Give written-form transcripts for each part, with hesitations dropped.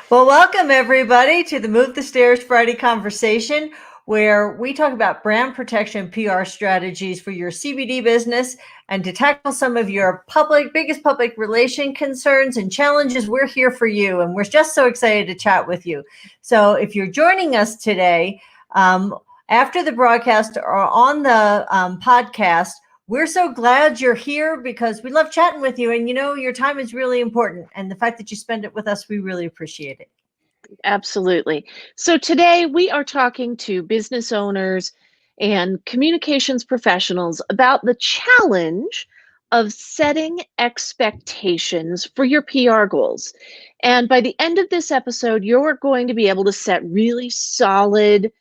Well, welcome everybody to the Move the Stairs Friday conversation, where we talk about brand protection PR strategies for your CBD business and to tackle some of your biggest public relation concerns and challenges. We're here for you, and we're just so excited to chat with you. So if you're joining us today, after the broadcast or on the podcast, we're so glad you're here because we love chatting with you. And your time is really important. And the fact that you spend it with us, we really appreciate it. Absolutely. So today we are talking to business owners and communications professionals about the challenge of setting expectations for your PR goals. And by the end of this episode, you're going to be able to set really solid,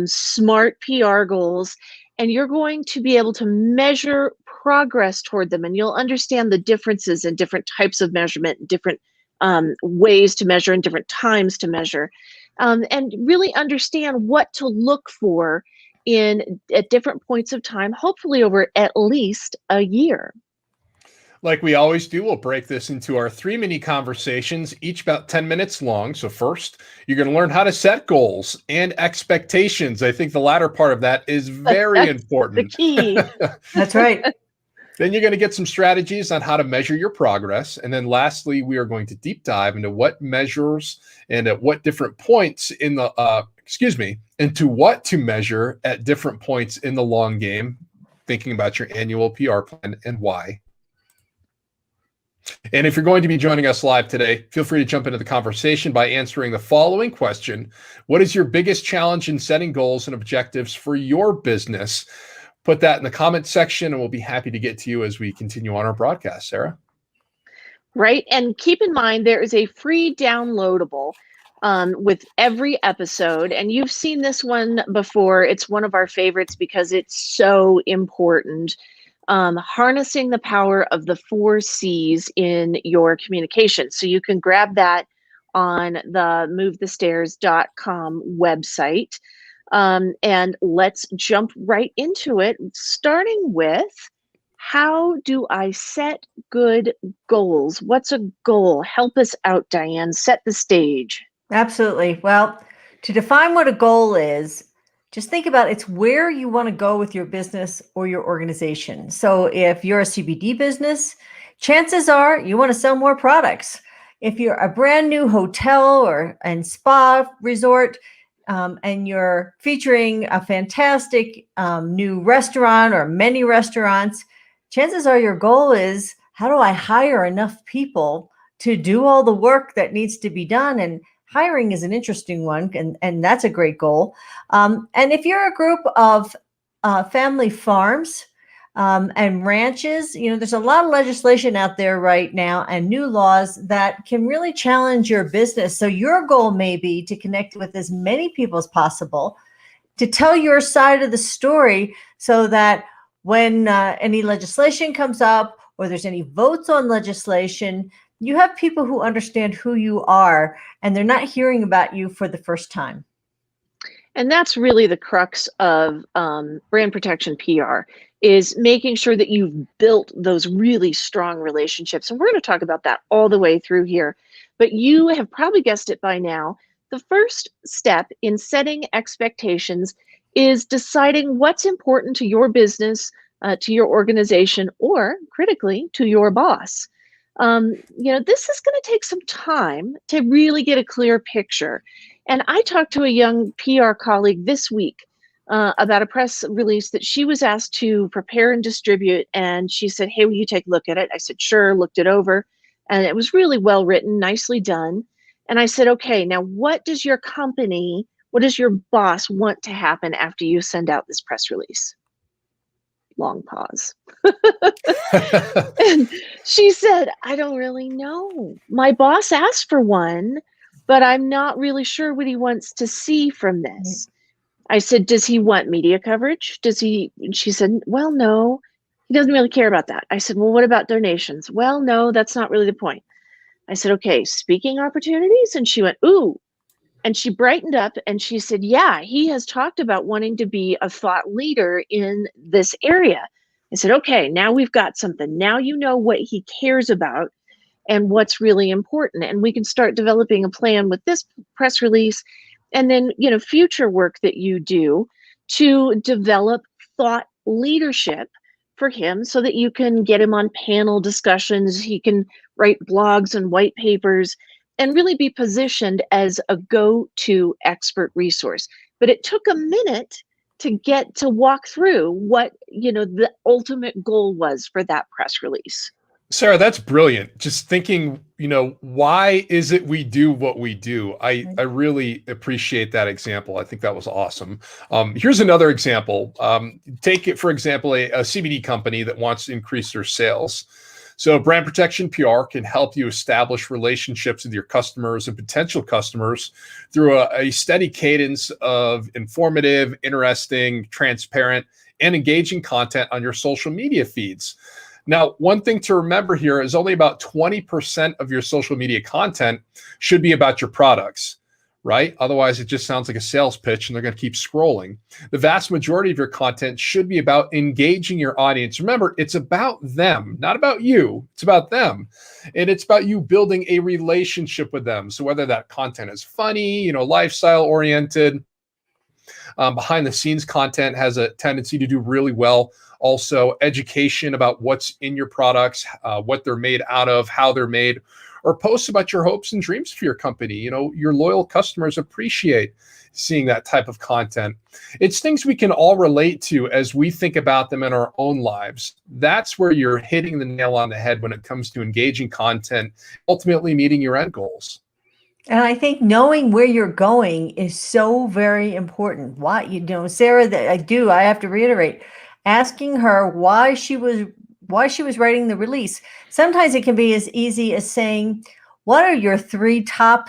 smart PR goals, and you're going to be able to measure progress toward them. And you'll understand the differences in different types of measurement, different ways to measure and different times to measure, and really understand what to look for at different points of time, hopefully over at least a year. Like we always do, we'll break this into our 3 mini conversations, each about 10 minutes long. So first, you're going to learn how to set goals and expectations. I think the latter part of that is very important. The key. That's right. Then you're going to get some strategies on how to measure your progress. And then lastly, we are going to deep dive into what measures and at what different points in the, into what to measure at different points in the long game, thinking about your annual PR plan and why. And if you're going to be joining us live today, feel free to jump into the conversation by answering the following question. What is your biggest challenge in setting goals and objectives for your business? Put that in the comment section and we'll be happy to get to you as we continue on our broadcast, Sarah. Right. And keep in mind, there is a free downloadable with every episode. And you've seen this one before. It's one of our favorites because it's so important. Harnessing the power of the 4 C's in your communication. So you can grab that on the movethestairs.com website. And let's jump right into it, starting with, how do I set good goals? What's a goal? Help us out, Diane. Set the stage. Absolutely. Well, to define what a goal is, just think about it's where you want to go with your business or your organization. So if you're a CBD business, chances are you want to sell more products. If you're a brand new hotel and spa resort, and you're featuring a fantastic new restaurant or many restaurants, chances are your goal is, how do I hire enough people to do all the work that needs to be done? And hiring is an interesting one, and that's a great goal. And if you're a group of family farms and ranches, there's a lot of legislation out there right now and new laws that can really challenge your business. So your goal may be to connect with as many people as possible, to tell your side of the story so that when any legislation comes up or there's any votes on legislation, you have people who understand who you are and they're not hearing about you for the first time. And that's really the crux of brand protection PR, is making sure that you've built those really strong relationships. And we're going to talk about that all the way through here. But you have probably guessed it by now. The first step in setting expectations is deciding what's important to your business, to your organization, or critically, to your boss. This is going to take some time to really get a clear picture. And I talked to a young PR colleague this week about a press release that she was asked to prepare and distribute. And she said, hey, will you take a look at it? I said, sure, looked it over. And it was really well written, nicely done. And I said, okay, now what does your boss want to happen after you send out this press release? Long pause. And she said, I don't really know. My boss asked for one, but I'm not really sure what he wants to see from this. I said, does he want media coverage? She said, well, no, he doesn't really care about that. I said, well, what about donations? Well, no, that's not really the point. I said, okay, speaking opportunities? And she went, ooh. And she brightened up and she said, yeah, he has talked about wanting to be a thought leader in this area. I said, okay, now we've got something. Now you know what he cares about. and what's really important. And we can start developing a plan with this press release, and then, future work that you do to develop thought leadership for him so that you can get him on panel discussions. He can write blogs and white papers and really be positioned as a go-to expert resource. But it took a minute to get to walk through what, the ultimate goal was for that press release. Sarah, that's brilliant. Just thinking, why is it we do what we do? I really appreciate that example. I think that was awesome. Here's another example. Take it, for example, a CBD company that wants to increase their sales. So brand protection PR can help you establish relationships with your customers and potential customers through a steady cadence of informative, interesting, transparent, and engaging content on your social media feeds. Now, one thing to remember here is only about 20% of your social media content should be about your products, right? Otherwise, it just sounds like a sales pitch and they're going to keep scrolling. The vast majority of your content should be about engaging your audience. Remember, it's about them, not about you. It's about them. And it's about you building a relationship with them. So whether that content is funny, lifestyle oriented, behind the scenes content has a tendency to do really well. Also, education about what's in your products, what they're made out of, how they're made, or posts about your hopes and dreams for your company. Your loyal customers appreciate seeing that type of content. It's things we can all relate to as we think about them in our own lives. That's where you're hitting the nail on the head when it comes to engaging content, ultimately meeting your end goals. And I think knowing where you're going is so very important. Why, Sarah, I have to reiterate, asking her why she was writing the release. Sometimes it can be as easy as saying, what are your 3 top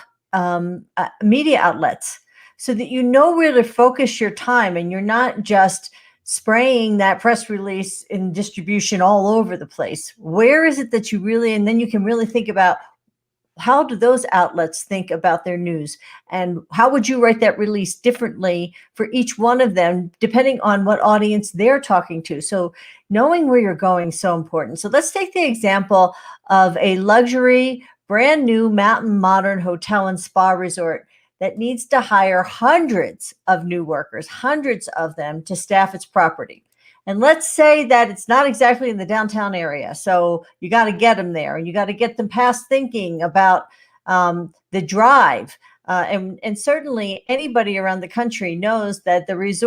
media outlets? So that you know where to focus your time and you're not just spraying that press release in distribution all over the place. Where is it that you really, and then you can really think about, how do those outlets think about their news? And how would you write that release differently for each one of them, depending on what audience they're talking to? So knowing where you're going is so important. So let's take the example of a luxury, brand new mountain modern hotel and spa resort that needs to hire hundreds of new workers, hundreds of them, to staff its property. And let's say that it's not exactly in the downtown area. So you got to get them there, and you got to get them past thinking about the drive. And certainly anybody around the country knows that there's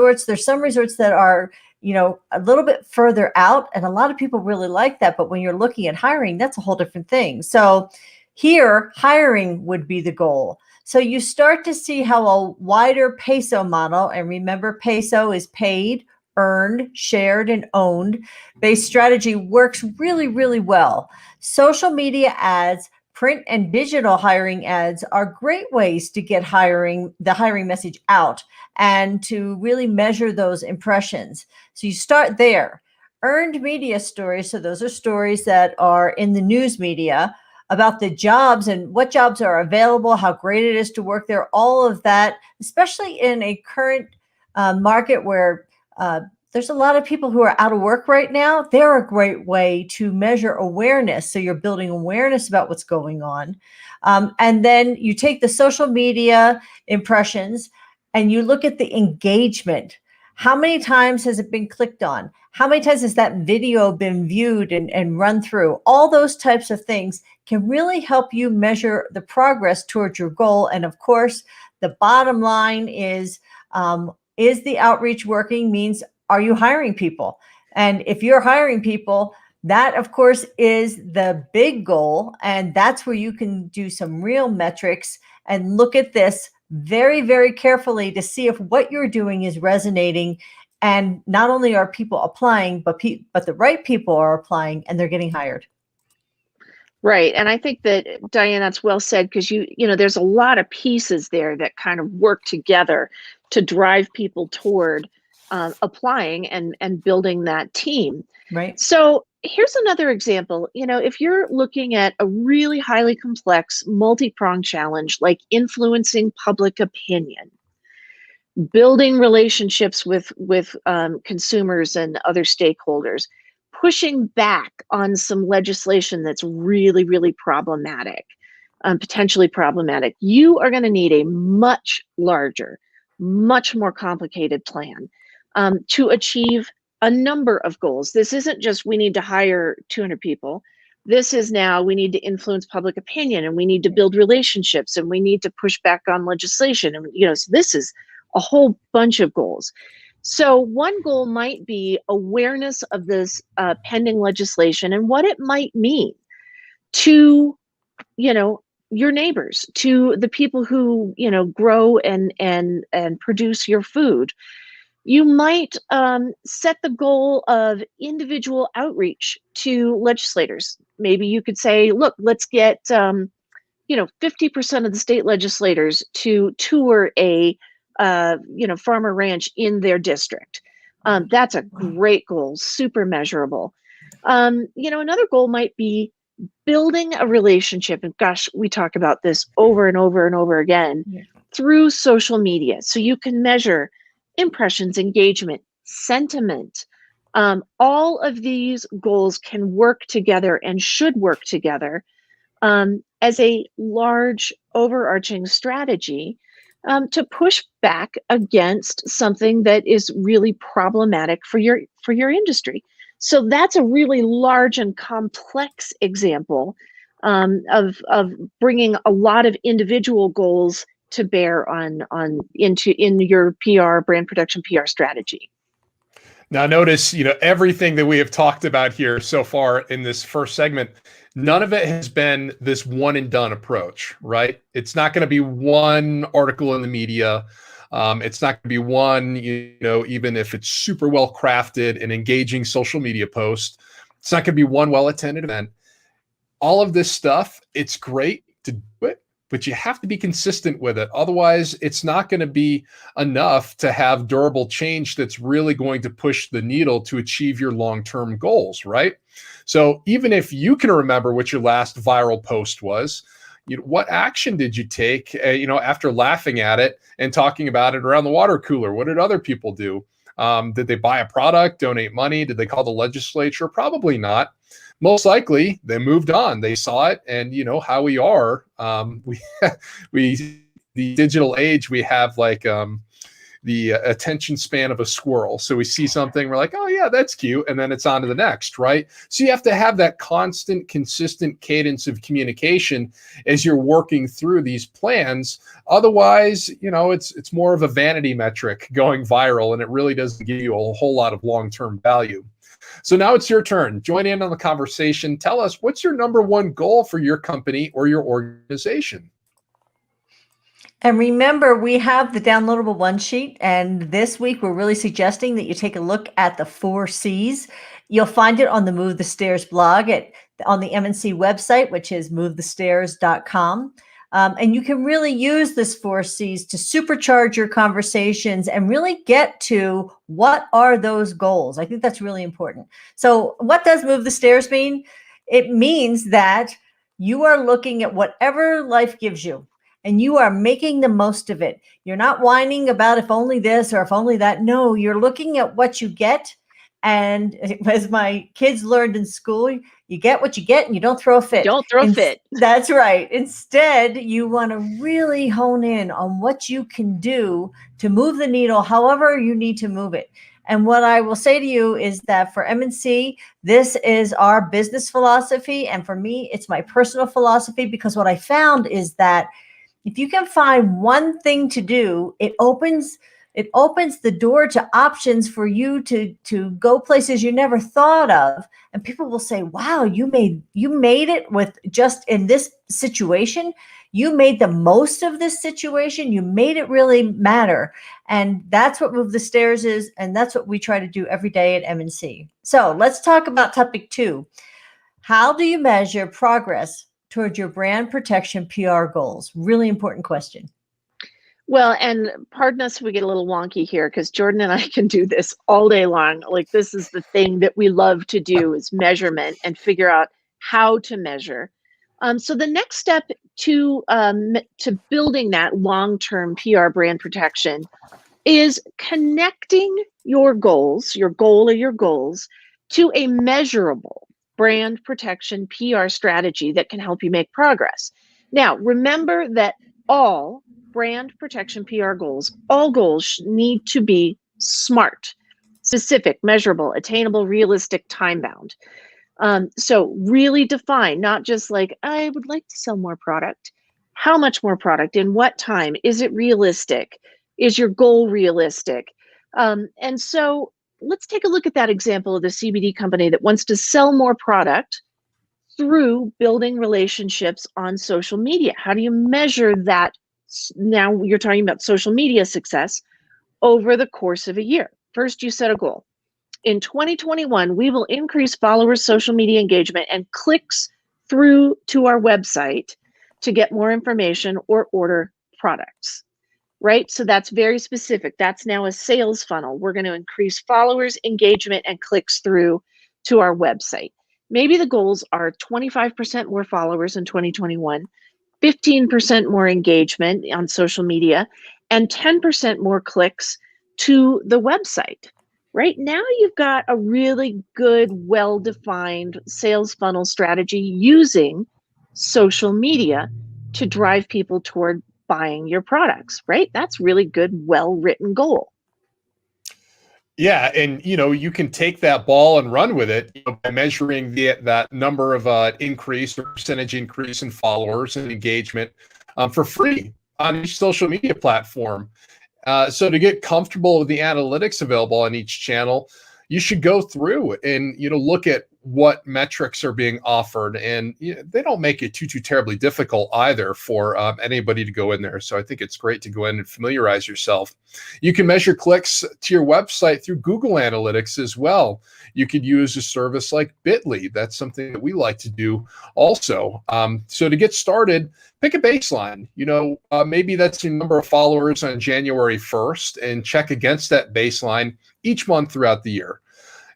some resorts that are, a little bit further out. And a lot of people really like that. But when you're looking at hiring, that's a whole different thing. So here, hiring would be the goal. So you start to see how a wider peso model, and remember, peso is paid, earned, shared, and owned based strategy works really, really well. Social media ads, print and digital hiring ads are great ways to get the hiring message out and to really measure those impressions. So you start there. Earned media stories, so those are stories that are in the news media about the jobs and what jobs are available, how great it is to work there, all of that, especially in a current market where there's a lot of people who are out of work right now. They're a great way to measure awareness. So you're building awareness about what's going on. And then you take the social media impressions and you look at the engagement. How many times has it been clicked on? How many times has that video been viewed and run through? All those types of things can really help you measure the progress towards your goal. And of course, the bottom line is the outreach working? Means, are you hiring people? And if you're hiring people, that of course is the big goal. And that's where you can do some real metrics and look at this very, very carefully to see if what you're doing is resonating. And not only are people applying, but the right people are applying and they're getting hired. Right. And I think that, Diane, that's well said, because there's a lot of pieces there that kind of work together to drive people toward applying and building that team. Right. So here's another example. If you're looking at a really highly complex, multi-pronged challenge like influencing public opinion, building relationships with consumers and other stakeholders, pushing back on some legislation that's really, really problematic, potentially problematic, you are going to need a much larger, much more complicated plan to achieve a number of goals. This isn't just we need to hire 200 people. This is now we need to influence public opinion, and we need to build relationships, and we need to push back on legislation. And, so this is a whole bunch of goals. So one goal might be awareness of this pending legislation and what it might mean to, your neighbors, to the people who, grow and produce your food. You might set the goal of individual outreach to legislators. Maybe you could say, look, let's get 50% of the state legislators to tour a farmer ranch in their district. That's a great goal, super measurable. Another goal might be building a relationship, and gosh, we talk about this over and over and over again, through social media. So you can measure impressions, engagement, sentiment. All of these goals can work together and should work together as a large overarching strategy to push back against something that is really problematic for your industry. So that's a really large and complex example of bringing a lot of individual goals to bear in your PR, brand protection PR strategy. Now notice, everything that we have talked about here so far in this first segment, none of it has been this one and done approach, right? It's not going to be one article in the media. It's not going to be one, even if it's super well crafted and engaging social media post, it's not going to be one well-attended event. All of this stuff, it's great to do it, but you have to be consistent with it. Otherwise, it's not going to be enough to have durable change that's really going to push the needle to achieve your long-term goals, right? So even if you can remember what your last viral post was, what action did you take, after laughing at it and talking about it around the water cooler? What did other people do? Did they buy a product, donate money? Did they call the legislature? Probably not. Most likely they moved on. They saw it, and how we are. The digital age, we have like the attention span of a squirrel. So we see something, we're like, oh yeah, that's cute, and then it's on to the next, right? So you have to have that constant, consistent cadence of communication as you're working through these plans. Otherwise, it's more of a vanity metric going viral, and it really doesn't give you a whole lot of long-term value. So now it's your turn. Join in on the conversation. Tell us, what's your number one goal for your company or your organization? And remember, we have the downloadable one sheet, and this week we're really suggesting that you take a look at the 4 C's. You'll find it on the Move the Stairs blog on the MNC website, which is movethestairs.com. And you can really use this 4 C's to supercharge your conversations and really get to what are those goals. I think that's really important. So what does Move the Stairs mean? It means that you are looking at whatever life gives you, and you are making the most of it. You're not whining about if only this or if only that. No, you're looking at what you get. And as my kids learned in school, you get what you get and you don't throw a fit. Don't throw a fit. That's right. Instead, you want to really hone in on what you can do to move the needle however you need to move it. And what I will say to you is that for MNC, this is our business philosophy. And for me, it's my personal philosophy, because what I found is that if you can find one thing to do, it opens the door to options for you to go places you never thought of. And people will say, wow, you made it with just in this situation. You made the most of this situation. You made it really matter. And that's what Move the Stairs is. And that's what we try to do every day at MNC. So let's talk about topic 2. How do you measure progress towards your brand protection PR goals? Really important question. Well, and pardon us if we get a little wonky here, because Jordan and I can do this all day long. Like, this is the thing that we love to do, is measurement and figure out how to measure. So the next step to building that long-term PR brand protection is connecting your goals, your goal or your goals, to a measurable brand protection PR strategy that can help you make progress. Now, remember that all brand protection PR goals, all goals need to be SMART, specific, measurable, attainable, realistic, time bound. So really define, not just like, I would like to sell more product. How much more product? In what time? Is it realistic? Is your goal realistic? And so let's take a look at that example of the CBD company that wants to sell more product through building relationships on social media. How do you measure that? Now you're talking about social media success over the course of a year. First, you set a goal. In 2021, we will increase followers' social media engagement and clicks through to our website to get more information or order products, right? So that's very specific. That's now a sales funnel. We're going to increase followers, engagement, and clicks through to our website. Maybe the goals are 25% more followers in 2021, 15% more engagement on social media, and 10% more clicks to the website. Right now, you've got a really good, well-defined sales funnel strategy using social media to drive people toward buying your products, right? That's really good, well-written goal. Yeah, and you can take that ball and run with it by measuring that number of increase or percentage increase in followers and engagement for free on each social media platform. So to get comfortable with the analytics available on each channel, you should go through and look at what metrics are being offered, and they don't make it too terribly difficult either for anybody to go in there. So I think it's great to go in and familiarize yourself. You can measure clicks to your website through Google Analytics as well. You could use a service like Bitly. That's something that we like to do also. So to get started, pick a baseline. Maybe that's your number of followers on January 1st, and check against that baseline each month throughout the year.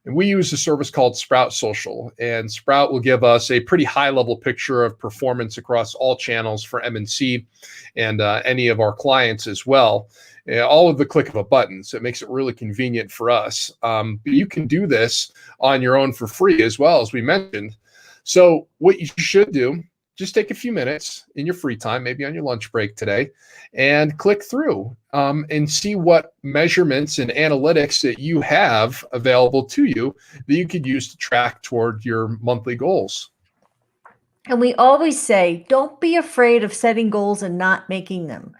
And we use a service called Sprout Social, and Sprout will give us a pretty high-level picture of performance across all channels for MNC and any of our clients as well. All of the click of a button, so it makes it really convenient for us. But you can do this on your own for free as well, as we mentioned. So what you should do, just take a few minutes in your free time, maybe on your lunch break today, and click through and see what measurements and analytics that you have available to you that you could use to track toward your monthly goals. And we always say, don't be afraid of setting goals and not making them.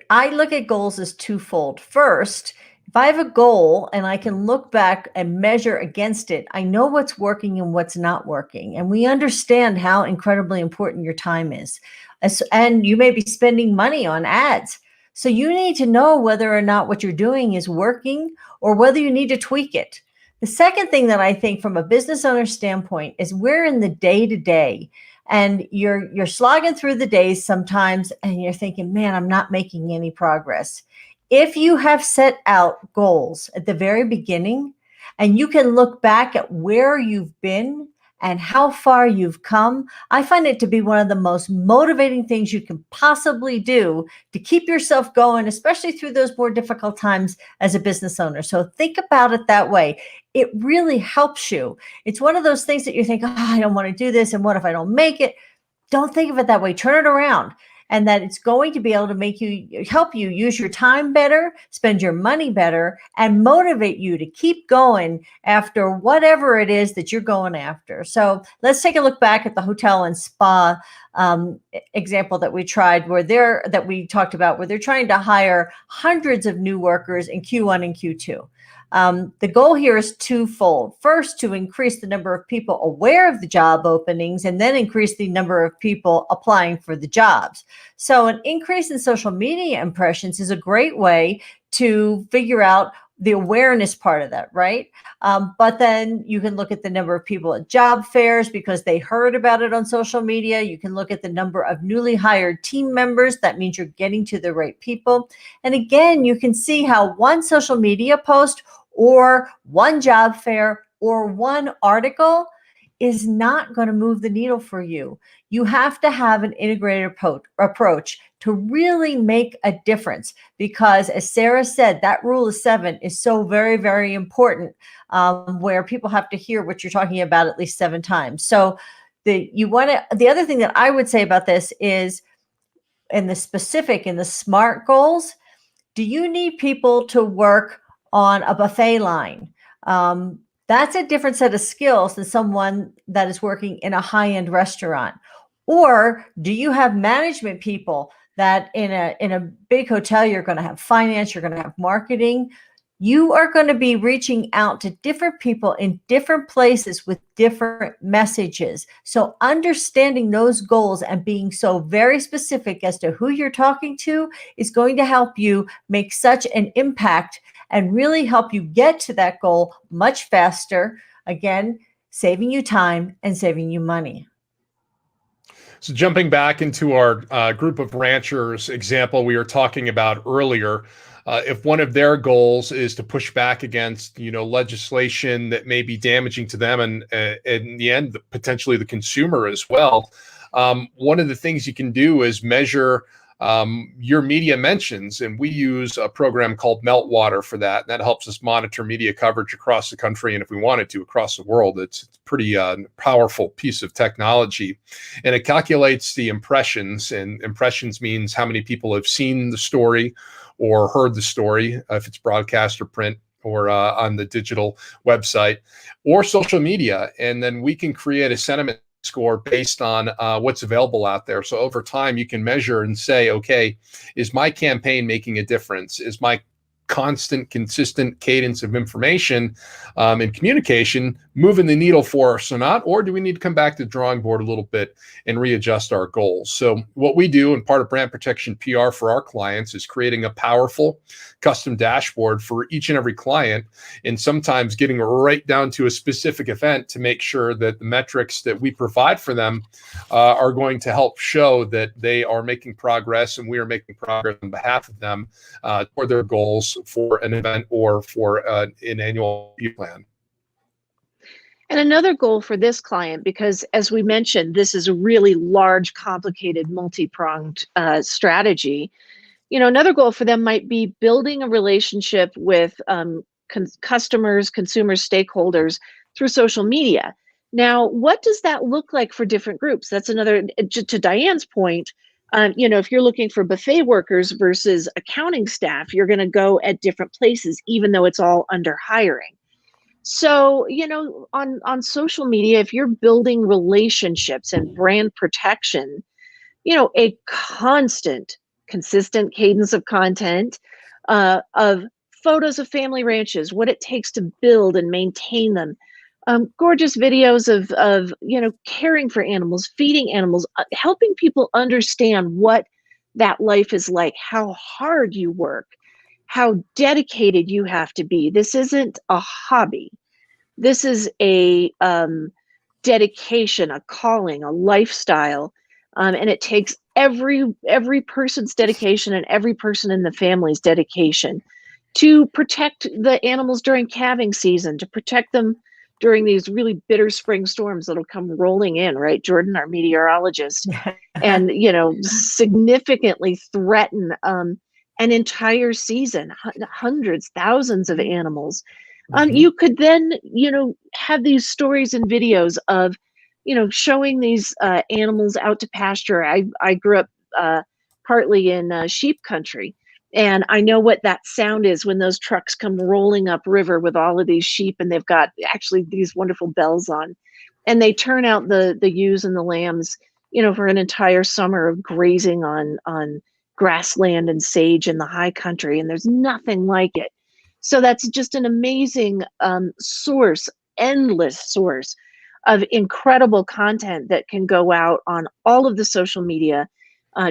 I look at goals as twofold. First, if I have a goal and I can look back and measure against it, I know what's working and what's not working. And we understand how incredibly important your time is. And you may be spending money on ads. So you need to know whether or not what you're doing is working or whether you need to tweak it. The second thing that I think from a business owner standpoint is we're in the day-to-day. And you're slogging through the days sometimes and you're thinking, man, I'm not making any progress. If you have set out goals at the very beginning and you can look back at where you've been and how far you've come, I find it to be one of the most motivating things you can possibly do to keep yourself going, especially through those more difficult times as a business owner. So think about it that way. It really helps you. It's one of those things that you think, oh, I don't want to do this. And what if I don't make it? Don't think of it that way. Turn it around. And that it's going to be able to help you use your time better, spend your money better, and motivate you to keep going after whatever it is that you're going after. So let's take a look back at the hotel and spa example that we talked about, where they're trying to hire hundreds of new workers in Q1 and Q2. The goal here is twofold. First, to increase the number of people aware of the job openings, and then increase the number of people applying for the jobs. So an increase in social media impressions is a great way to figure out the awareness part of that, right? But then you can look at the number of people at job fairs because they heard about it on social media. You can look at the number of newly hired team members. That means you're getting to the right people. And again, you can see how one social media post or one job fair or one article is not going to move the needle for you. You have to have an integrated approach. to really make a difference. Because as Sarah said, that rule of 7 is so very, very important, where people have to hear what you're talking about at least 7 times. So the other thing that I would say about this is, in the SMART goals, do you need people to work on a buffet line? That's a different set of skills than someone that is working in a high-end restaurant. Or do you have management people that in a big hotel, you're going to have finance, you're going to have marketing. You are going to be reaching out to different people in different places with different messages. So understanding those goals and being so very specific as to who you're talking to is going to help you make such an impact and really help you get to that goal much faster. Again, saving you time and saving you money. So jumping back into our group of ranchers example we were talking about earlier, if one of their goals is to push back against, legislation that may be damaging to them and in the end, potentially the consumer as well, one of the things you can do is measure your media mentions. And we use a program called Meltwater for that. That helps us monitor media coverage across the country. And if we wanted to, across the world, it's a pretty powerful piece of technology. And it calculates the impressions, and impressions means how many people have seen the story or heard the story, if it's broadcast or print, or on the digital website or social media. And then we can create a sentiment score based on what's available out there. So over time, you can measure and say, okay, is my campaign making a difference? Is my constant, consistent cadence of information and communication moving the needle for us or not? Or do we need to come back to the drawing board a little bit and readjust our goals? So what we do, and part of brand protection PR for our clients, is creating a powerful custom dashboard for each and every client, and sometimes getting right down to a specific event to make sure that the metrics that we provide for them are going to help show that they are making progress and we are making progress on behalf of them toward their goals for an event or for an annual plan. And another goal for this client, because as we mentioned, this is a really large, complicated, multi-pronged strategy. Another goal for them might be building a relationship with customers, consumers, stakeholders through social media. Now, what does that look like for different groups? That's another, to Diane's point, if you're looking for buffet workers versus accounting staff, you're going to go at different places, even though it's all under hiring. So, on social media, if you're building relationships and brand protection, a consistent cadence of content, of photos of family ranches, what it takes to build and maintain them, gorgeous videos of caring for animals, feeding animals, helping people understand what that life is like, how hard you work, how dedicated you have to be. This isn't a hobby. This is a dedication, a calling, a lifestyle, and it takes every person's dedication and every person in the family's dedication to protect the animals during calving season, to protect them during these really bitter spring storms that'll come rolling in, right, Jordan, our meteorologist, and significantly threaten an entire season, hundreds, thousands of animals. You could then, have these stories and videos of, showing these animals out to pasture. I grew up partly in sheep country, and I know what that sound is when those trucks come rolling up river with all of these sheep, and they've got actually these wonderful bells on, and they turn out the ewes and the lambs, for an entire summer of grazing on grassland and sage in the high country, and there's nothing like it. So that's just an amazing endless source of incredible content that can go out on all of the social media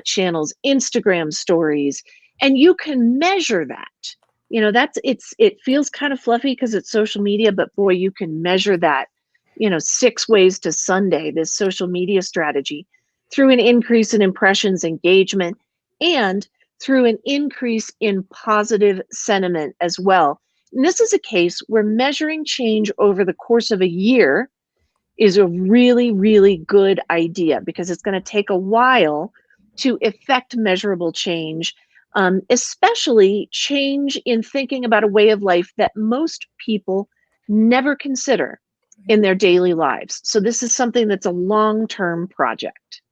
channels, Instagram stories, and you can measure that. It feels kind of fluffy because it's social media, but boy, you can measure that, 6 ways to Sunday, this social media strategy, through an increase in impressions, engagement, and through an increase in positive sentiment as well. And this is a case where measuring change over the course of a year is a really, really good idea, because it's going to take a while to effect measurable change, especially change in thinking about a way of life that most people never consider in their daily lives. So this is something that's a long-term project.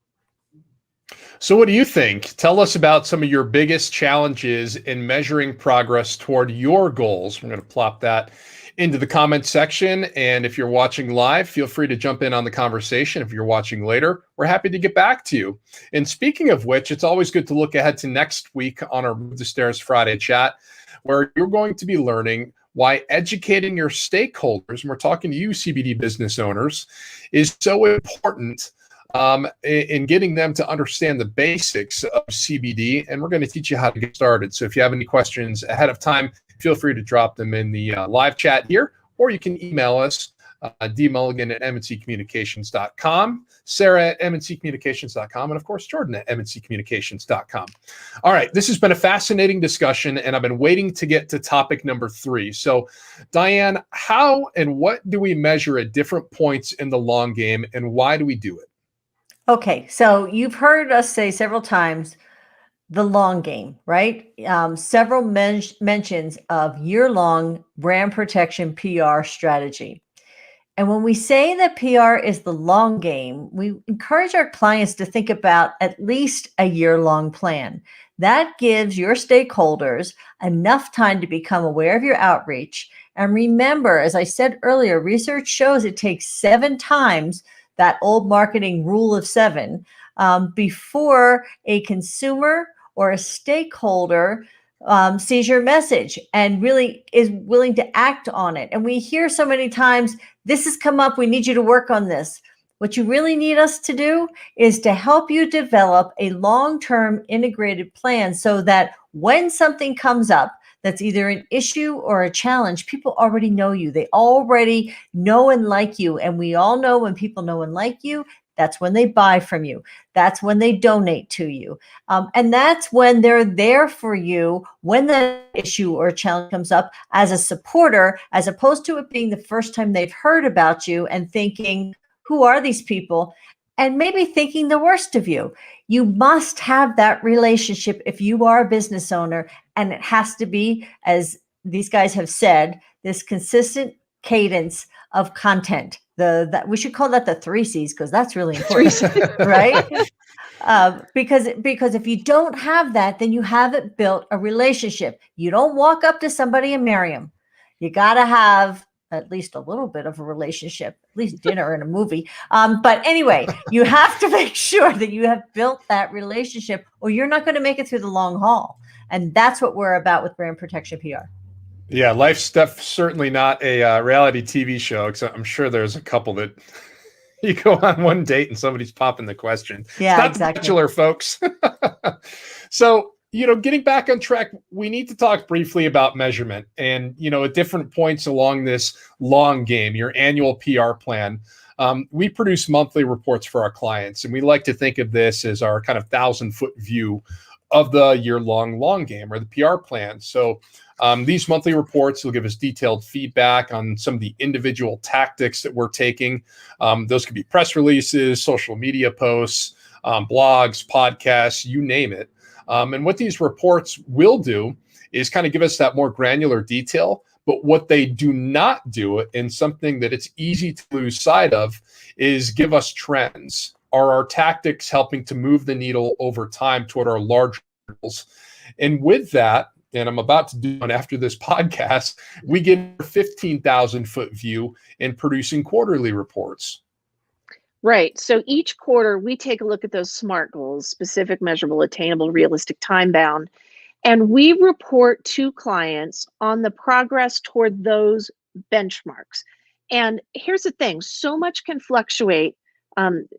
So, what do you think? Tell us about some of your biggest challenges in measuring progress toward your goals. I'm going to plop that into the comment section. And if you're watching live, feel free to jump in on the conversation. If you're watching later, we're happy to get back to you. And speaking of which, it's always good to look ahead to next week on our Move the Stairs Friday chat, where you're going to be learning why educating your stakeholders, and we're talking to you, CBD business owners, is so important in getting them to understand the basics of CBD. And we're going to teach you how to get started. So if you have any questions ahead of time, feel free to drop them in the live chat here, or you can email us, dmulligan@mncommunications.com, Sarah at mncommunications.com, and of course, Jordan at mncommunications.com. All right, this has been a fascinating discussion, and I've been waiting to get to topic number 3. So, Diane, how and what do we measure at different points in the long game, and why do we do it? Okay, so you've heard us say several times the long game, right? Several mentions of year-long brand protection PR strategy. And when we say that PR is the long game, we encourage our clients to think about at least a year-long plan. That gives your stakeholders enough time to become aware of your outreach. And remember, as I said earlier, research shows it takes 7 times that old marketing rule of 7 before a consumer or a stakeholder sees your message and really is willing to act on it. And we hear so many times, this has come up, we need you to work on this. What you really need us to do is to help you develop a long-term integrated plan so that when something comes up that's either an issue or a challenge, people already know you. They already know and like you. And we all know when people know and like you, that's when they buy from you. That's when they donate to you. And that's when they're there for you when the issue or challenge comes up as a supporter, as opposed to it being the first time they've heard about you and thinking, who are these people? And maybe thinking the worst of you. You must have that relationship if you are a business owner. And it has to be, as these guys have said, this consistent cadence of content. That we should call that the 3 C's, because that's really important, right? Because if you don't have that, then you haven't built a relationship. You don't walk up to somebody and marry them. You got to have at least a little bit of a relationship, at least dinner and a movie. But anyway, you have to make sure that you have built that relationship, or you're not going to make it through the long haul. And that's what we're about with brand protection PR. Yeah, life stuff, certainly not a reality TV show, except I'm sure there's a couple that you go on one date and somebody's popping the question. Yeah, it's not exactly. The Bachelor, folks. So, getting back on track, we need to talk briefly about measurement and, at different points along this long game, your annual PR plan. We produce monthly reports for our clients, and we like to think of this as our kind of 1,000-foot view of the year-long long game or the PR plan. So these monthly reports will give us detailed feedback on some of the individual tactics that we're taking. Those could be press releases, social media posts, blogs, podcasts, you name it. And what these reports will do is kind of give us that more granular detail. But what they do not do, and something that it's easy to lose sight of, is give us trends. Are our tactics helping to move the needle over time toward our large goals? And with that, and I'm about to do one after this podcast, we get a 15,000-foot view in producing quarterly reports. Right. So each quarter, we take a look at those SMART goals: specific, measurable, attainable, realistic, time bound. And we report to clients on the progress toward those benchmarks. And here's the thing, so much can fluctuate,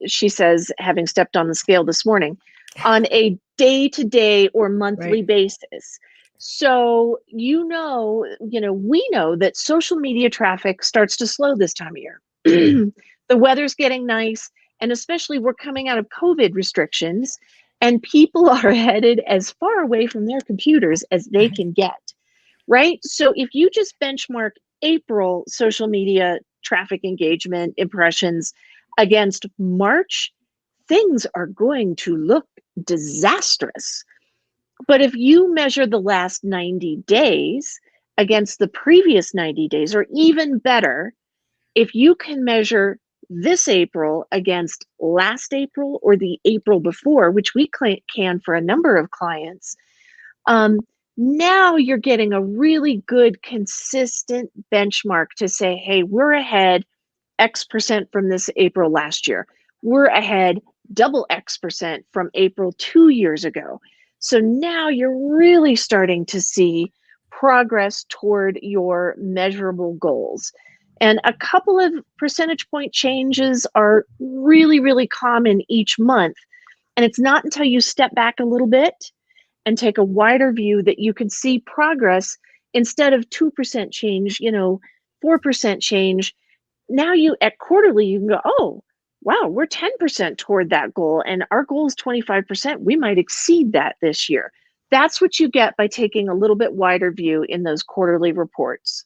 she says, having stepped on the scale this morning, on a day-to-day or monthly basis. So, we know that social media traffic starts to slow this time of year. The weather's getting nice, and especially we're coming out of COVID restrictions, and people are headed as far away from their computers as they can get, right? So if you just benchmark April social media traffic engagement impressions against March, things are going to look disastrous. But if you measure the last 90 days against the previous 90 days, or even better, if you can measure this April against last April or the April before, which we can for a number of clients, now you're getting a really good, consistent benchmark to say, hey, we're ahead X% from this April last year. We're ahead double X% from April 2 years ago. So now you're really starting to see progress toward your measurable goals. And a couple of percentage point changes are really, really common each month. And it's not until you step back a little bit and take a wider view that you can see progress instead of 2% change, 4% change. Now at quarterly, you can go, oh, wow, we're 10% toward that goal. And our goal is 25%. We might exceed that this year. That's what you get by taking a little bit wider view in those quarterly reports.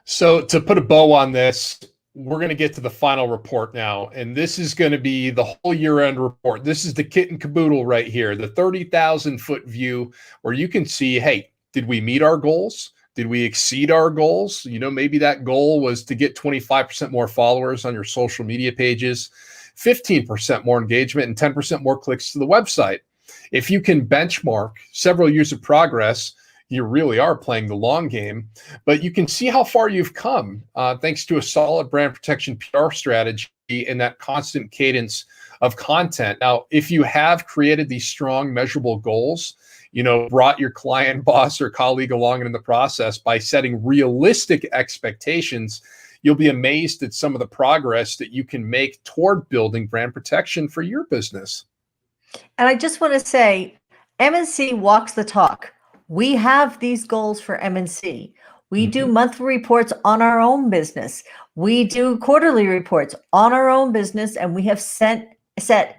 So to put a bow on this, we're going to get to the final report now. And this is going to be the whole year-end report. This is the kit and caboodle right here, the 30,000-foot view where you can see, hey, did we meet our goals? Did we exceed our goals? Maybe that goal was to get 25% more followers on your social media pages, 15% more engagement, and 10% more clicks to the website. If you can benchmark several years of progress, you really are playing the long game, but you can see how far you've come thanks to a solid brand protection PR strategy and that constant cadence of content. Now, if you have created these strong measurable goals, brought your client, boss, or colleague along in the process by setting realistic expectations, you'll be amazed at some of the progress that you can make toward building brand protection for your business. And I just want to say, MNC walks the talk. We have these goals for MNC. We do monthly reports on our own business. We do quarterly reports on our own business, and we have set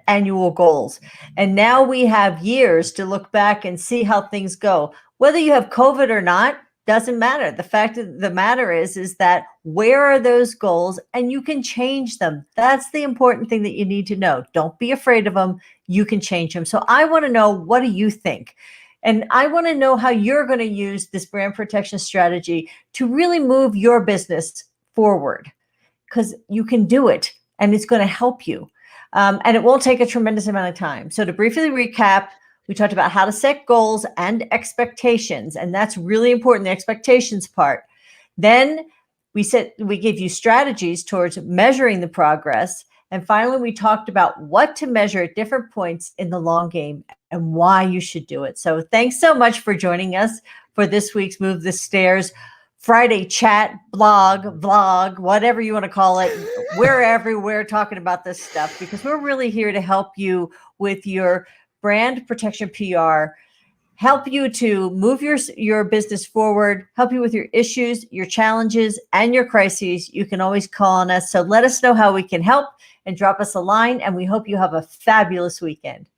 annual goals. And now we have years to look back and see how things go. Whether you have COVID or not, doesn't matter. The fact of the matter is that where are those goals, and you can change them. That's the important thing that you need to know. Don't be afraid of them. You can change them. So I want to know, what do you think? And I want to know how you're going to use this brand protection strategy to really move your business forward, because you can do it and it's going to help you. And it won't take a tremendous amount of time. So to briefly recap, we talked about how to set goals and expectations, and that's really important, the expectations part. Then we gave you strategies towards measuring the progress. And finally, we talked about what to measure at different points in the long game and why you should do it. So thanks so much for joining us for this week's Move the Stairs Friday chat, blog, vlog, whatever you want to call it. We're everywhere talking about this stuff because we're really here to help you with your brand protection PR, help you to move your business forward, help you with your issues, your challenges, and your crises. You can always call on us. So let us know how we can help and drop us a line. And we hope you have a fabulous weekend.